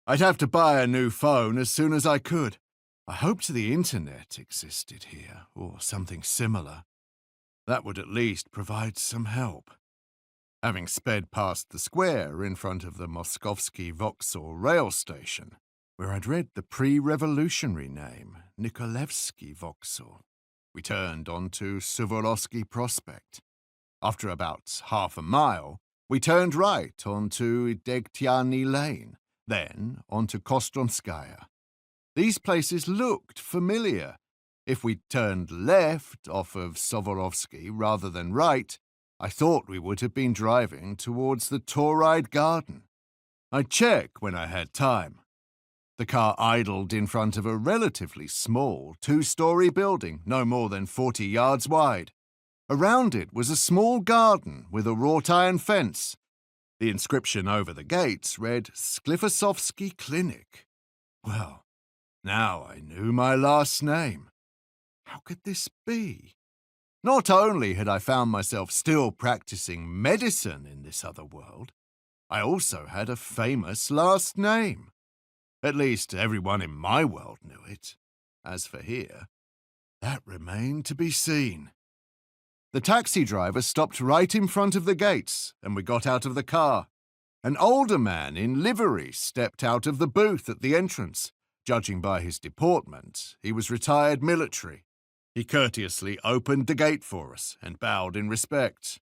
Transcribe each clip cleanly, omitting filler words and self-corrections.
I'd have to buy a new phone as soon as I could. I hoped the internet existed here, or something similar. That would at least provide some help. Having sped past the square in front of the Moskovsky Vauxhall rail station, where I'd read the pre-revolutionary name, Nikolevsky Vauxhall, we turned onto Suvorovsky Prospect. After about half a mile, we turned right onto Degtyany Lane, then onto Kostromskaya. These places looked familiar. If we turned left off of Suvorovsky rather than right, I thought we would have been driving towards the Tauride Garden. I'd check when I had time. The car idled in front of a relatively small two-story building, no more than 40 yards wide. Around it was a small garden with a wrought-iron fence. The inscription over the gates read Sklifosovsky Clinic. Well, now I knew my last name. How could this be? Not only had I found myself still practicing medicine in this other world, I also had a famous last name. At least everyone in my world knew it. As for here, that remained to be seen. The taxi driver stopped right in front of the gates, and we got out of the car. An older man in livery stepped out of the booth at the entrance. Judging by his deportment, he was retired military. He courteously opened the gate for us and bowed in respect.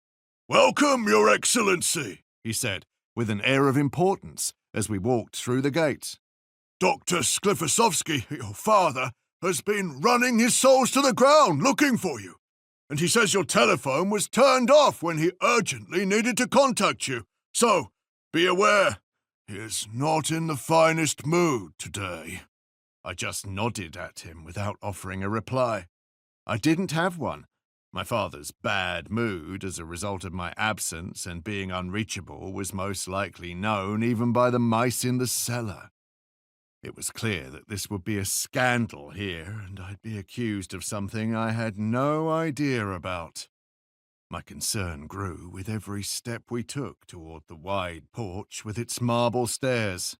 "Welcome, Your Excellency," he said, with an air of importance as we walked through the gate. "Dr. Sklifosovsky, your father, has been running his souls to the ground looking for you, and he says your telephone was turned off when he urgently needed to contact you. So, be aware, he is not in the finest mood today." I just nodded at him without offering a reply. I didn't have one. My father's bad mood as a result of my absence and being unreachable was most likely known even by the mice in the cellar. It was clear that this would be a scandal here, and I'd be accused of something I had no idea about. My concern grew with every step we took toward the wide porch with its marble stairs.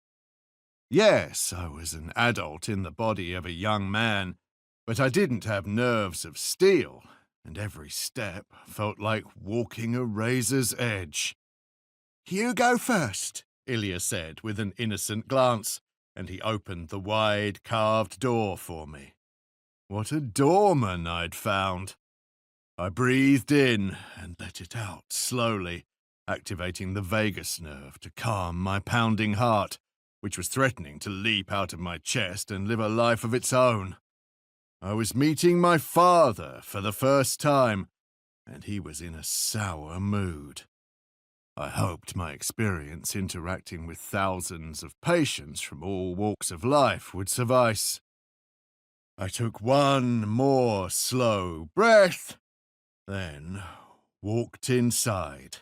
Yes, I was an adult in the body of a young man, but I didn't have nerves of steel, and every step felt like walking a razor's edge. "You go first," Ilya said with an innocent glance, and he opened the wide carved door for me. What a doorman I'd found! I breathed in and let it out slowly, activating the vagus nerve to calm my pounding heart, which was threatening to leap out of my chest and live a life of its own. I was meeting my father for the first time, and he was in a sour mood. I hoped my experience interacting with thousands of patients from all walks of life would suffice. I took one more slow breath, then walked inside.